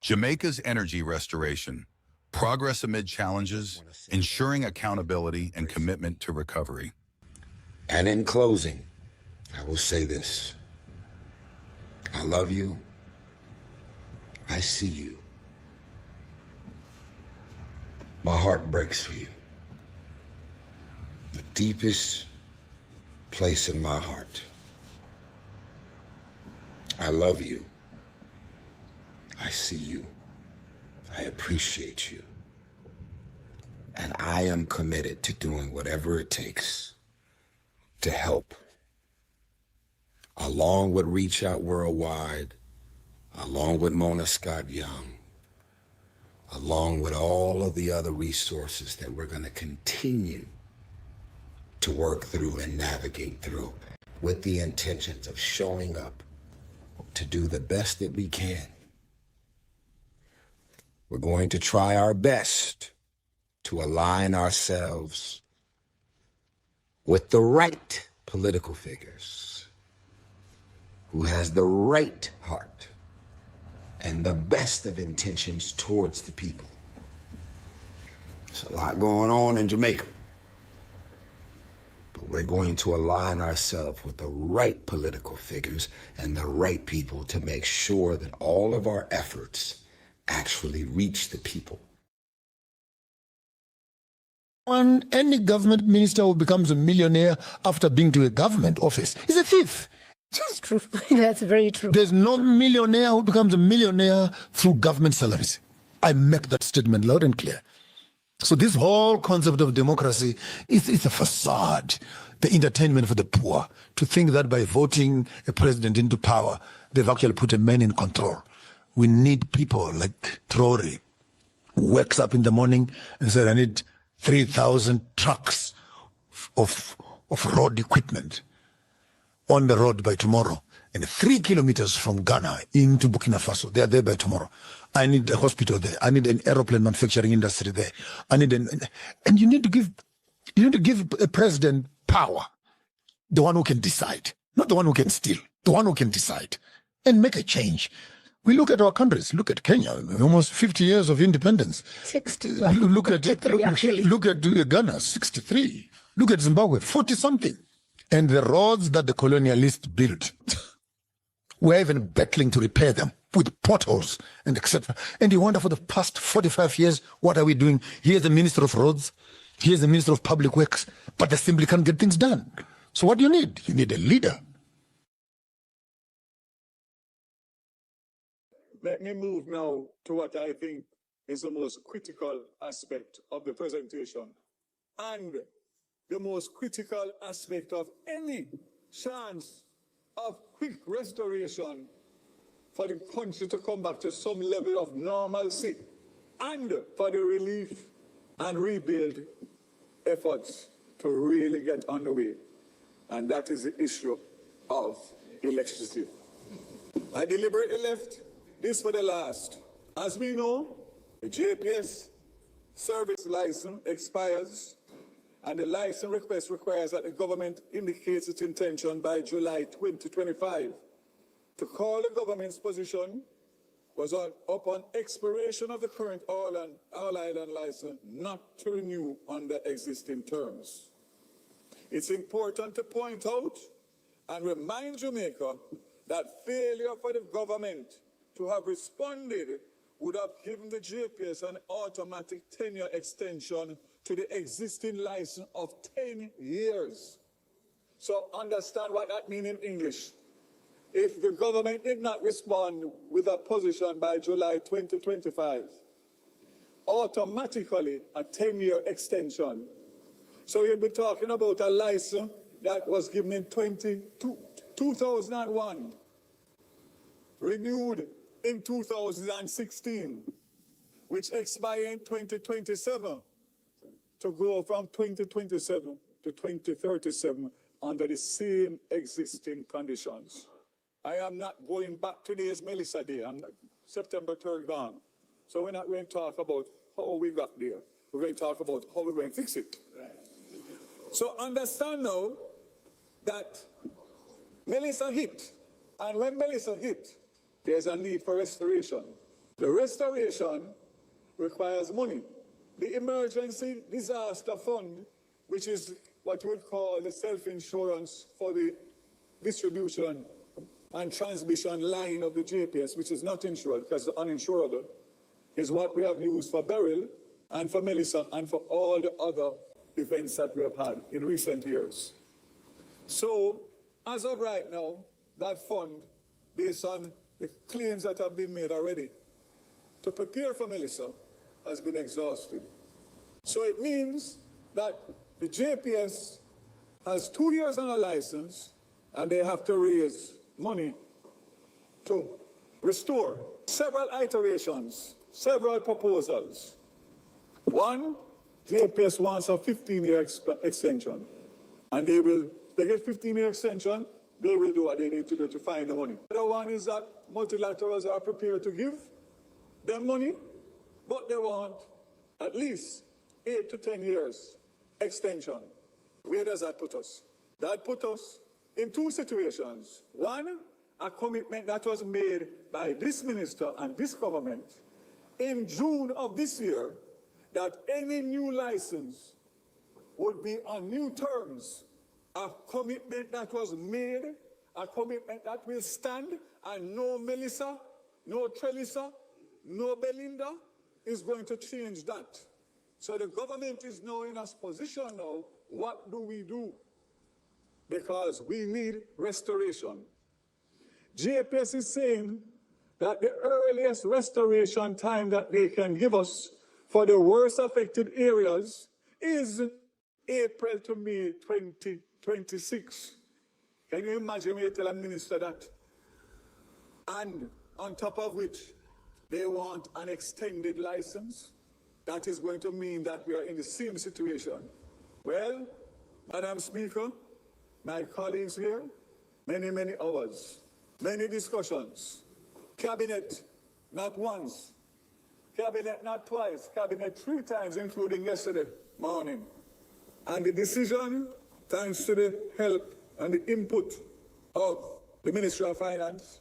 Jamaica's energy restoration, progress amid challenges, ensuring accountability and commitment to recovery. And in closing, I will say this. I love you. I see you. My heart breaks for you. The deepest place in my heart. I love you. I see you. I appreciate you. And I am committed to doing whatever it takes to help, along with Reach Out Worldwide, along with Mona Scott Young, along with all of the other resources that we're going to continue to work through and navigate through, with the intentions of showing up to do the best that we can. We're going to try our best to align ourselves with the right political figures who has the right heart and the best of intentions towards the people. There's a lot going on in Jamaica, but we're going to align ourselves with the right political figures and the right people to make sure that all of our efforts actually reach the people. When any government minister who becomes a millionaire after being to a government office is a thief. That's true. That's very true. There's no millionaire who becomes a millionaire through government salaries. I make that statement loud and clear. So this whole concept of democracy is a facade, the entertainment for the poor, to think that by voting a president into power, they've actually put a man in control. We need people like Trory, who wakes up in the morning and says, I need 3,000 trucks of road equipment on the road by tomorrow. And 3 kilometers from Ghana into Burkina Faso, they are there by tomorrow. I need a hospital there. I need an aeroplane manufacturing industry there. I need and you need to give a president power, the one who can decide, not the one who can steal, the one who can decide and make a change. We look at our countries. Look at Kenya, almost 50 years of independence. 60. Look at actually. Look at Ghana, 63. Look at Zimbabwe, 40-something. And the roads that the colonialists built, we're even battling to repair them with potholes and etc. And you wonder, for the past 45 years, what are we doing? Here's the Minister of Roads, here's the Minister of Public Works, but they simply can't get things done. So what do you need? You need a leader. Let me move now to what I think is the most critical aspect of the presentation and the most critical aspect of any chance of quick restoration for the country to come back to some level of normalcy and for the relief and rebuild efforts to really get underway. And that is the issue of electricity. I deliberately left this for the last. As we know, the JPS service license expires and the license request requires that the government indicates its intention by July 2025. To call the government's position was upon expiration of the current All Island license not to renew under existing terms. It's important to point out and remind Jamaica that failure for the government to have responded would have given the JPS an automatic 10-year extension to the existing license of 10 years. So understand what that means in English. If the government did not respond with a position by July 2025, automatically a 10-year extension. So you'll be talking about a license that was given in 2001, renewed in 2016, which expired in 2027, to go from 2027 to 2037 under the same existing conditions. I am not going back. Today is Melissa Day. September 3rd gone. So we're not going to talk about how we got there. We're going to talk about how we're going to fix it. Right. So understand now that Melissa hit. And when Melissa hit, there's a need for restoration. The restoration requires money. The Emergency Disaster Fund, which is what we would call the self-insurance for the distribution and transmission line of the JPS, which is not insured because it's uninsurable, is what we have used for Daryl and for Melissa and for all the other events that we have had in recent years. So, as of right now, that fund, based on the claims that have been made already, to prepare for Melissa, has been exhausted. So it means that the JPS has 2 years on a license, and they have to raise money to restore. Several iterations, several proposals. One, JPS wants a 15-year extension, and they get 15-year extension, they will do what they need to do to find the money. The other one is that multilaterals are prepared to give them money, but they want at least 8 to 10 years extension. Where does that put us? That put us in two situations. One, a commitment that was made by this minister and this government in June of this year that any new license would be on new terms. A commitment that was made, a commitment that will stand, and no Melissa, no Trelisa, no Belinda is going to change that. So the government is now in a position now, what do we do? Because we need restoration. JPS is saying that the earliest restoration time that they can give us for the worst affected areas is April to May 2026. Can you imagine me tell a minister that? And on top of which, they want an extended license. That is going to mean that we are in the same situation. Well, Madam Speaker, my colleagues here, many hours, many discussions. Cabinet, not once. Cabinet, not twice. Cabinet 3 times, including yesterday morning. And the decision, thanks to the help and the input of the Ministry of Finance,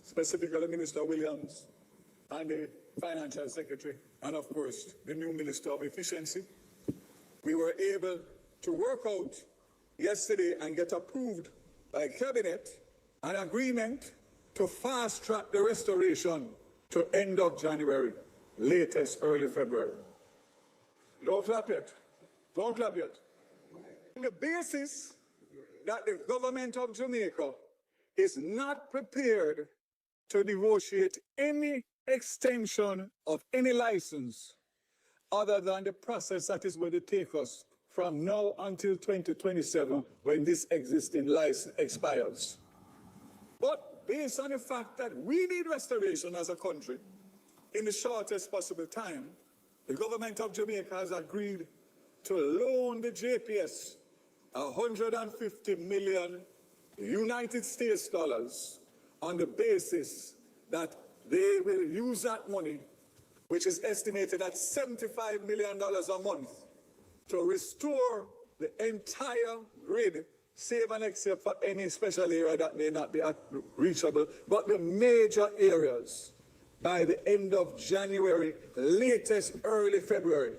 specifically Minister Williams, and the Financial Secretary, and of course, the new Minister of Efficiency, we were able to work out yesterday and get approved by Cabinet an agreement to fast-track the restoration to end of January, latest early February. Don't clap yet. Don't clap yet. On the basis that the government of Jamaica is not prepared to negotiate any extension of any license other than the process that is going to take us from now until 2027 when this existing license expires. But based on the fact that we need restoration as a country in the shortest possible time, the government of Jamaica has agreed to loan the JPS 150 million United States dollars on the basis that they will use that money, which is estimated at $75 million a month, to restore the entire grid, save and except for any special area that may not be reachable, but the major areas by the end of January, latest early February.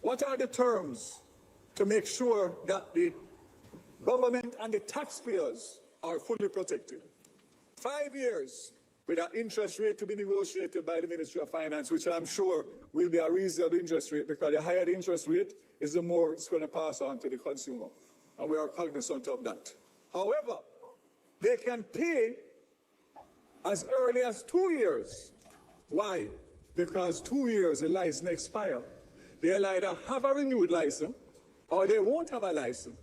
What are the terms to make sure that the government and the taxpayers are fully protected? 5 years with an interest rate to be negotiated by the Ministry of Finance, which I'm sure will be a reasonable interest rate, because the higher the interest rate is, the more it's going to pass on to the consumer. And we are cognizant of that. However, they can pay as early as 2 years. Why? Because 2 years the license expires. They'll either have a renewed license or they won't have a license.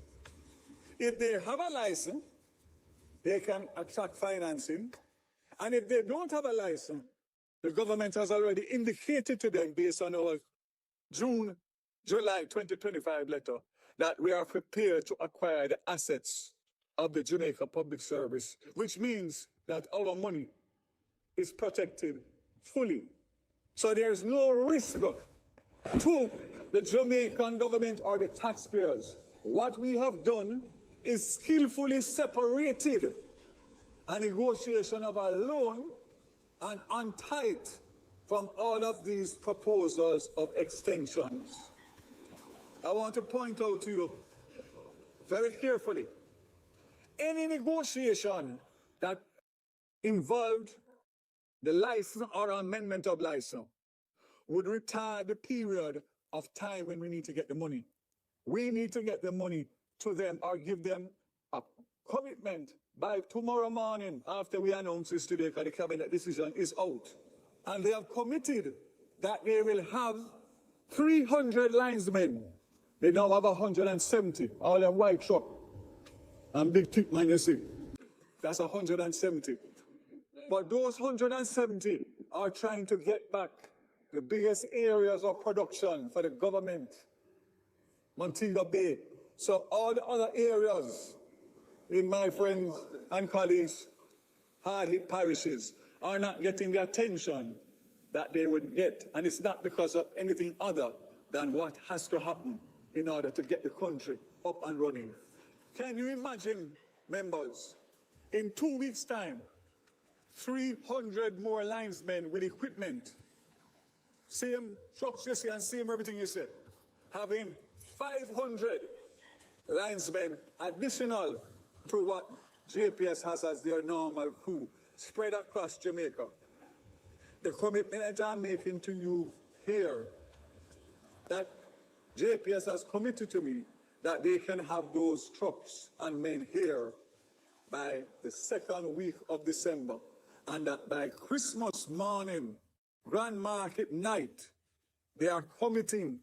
If they have a license, they can attract financing. And if they don't have a license, the government has already indicated to them, based on our July 2025 letter, that we are prepared to acquire the assets of the Jamaica Public Service, which means that our money is protected fully. So there is no risk to the Jamaican government or the taxpayers. What we have done is skillfully separated a negotiation of a loan and untied from all of these proposals of extensions. I want to point out to you very carefully, any negotiation that involved the license or amendment of license would retard the period of time when we need to get the money. We need to get the money to them or give them a commitment by tomorrow morning after we announce this today, because the cabinet decision is out. And they have committed that they will have 300 linesmen. They now have 170, all in white truck. And big thick man, you see. That's 170. But those 170 are trying to get back the biggest areas of production for the government, Montego Bay. So all the other areas in my friends and colleagues, hard-hit parishes, are not getting the attention that they would get. And it's not because of anything other than what has to happen in order to get the country up and running. Can you imagine, members, in 2 weeks' time, 300 more linesmen with equipment, same trucks you see and same everything you see, having 500 linesmen additional to what JPS has as their normal crew spread across Jamaica. The commitment that I'm making to you here, that JPS has committed to me, that they can have those trucks and men here by the second week of December, and that by Christmas morning, Grand Market night, they are committing,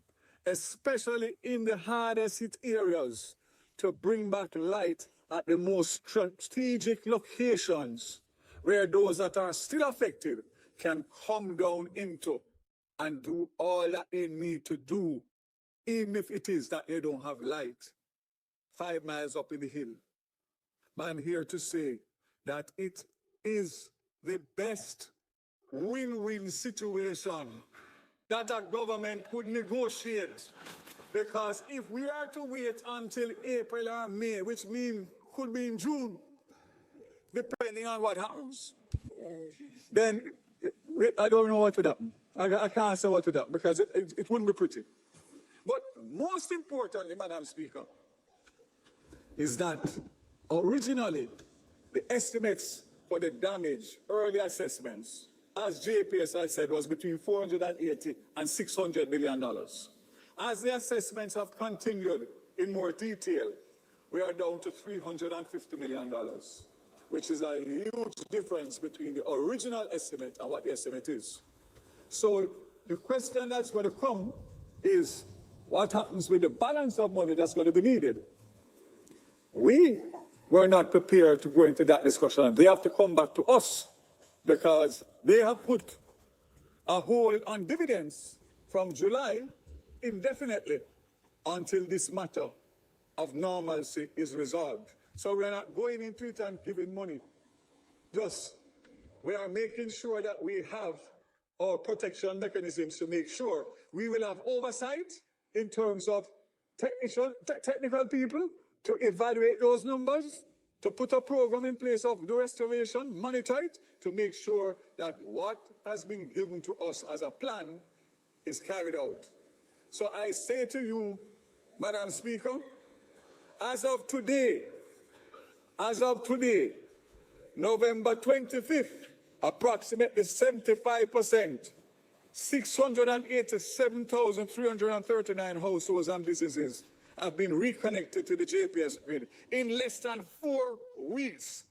especially in the hardest hit areas, to bring back light at the most strategic locations where those that are still affected can come down into and do all that they need to do, even if it is that they don't have light 5 miles up in the hill. But I'm here to say that it is the best win-win situation that a government could negotiate. Because if we are to wait until April or May, which means could be in June, depending on what happens, then I don't know what would happen. I can't say what would happen because it wouldn't be pretty. But most importantly, Madam Speaker, is that originally the estimates for the damage, early assessments, as JPS I said, was between $480 and $600 million. As the assessments have continued in more detail, we are down to $350 million, which is a huge difference between the original estimate and what the estimate is. So the question that's going to come is, what happens with the balance of money that's going to be needed? We were not prepared to go into that discussion. They have to come back to us because they have put a hold on dividends from July indefinitely until this matter of normalcy is resolved. So we're not going into it and giving money. Just, we are making sure that we have our protection mechanisms to make sure we will have oversight in terms of technical people to evaluate those numbers, to put a program in place of the restoration, monitor it, to make sure that what has been given to us as a plan is carried out. So I say to you, Madam Speaker, as of today, November 25th, approximately 75%, 687,339 households and businesses have been reconnected to the JPS grid in less than 4 weeks.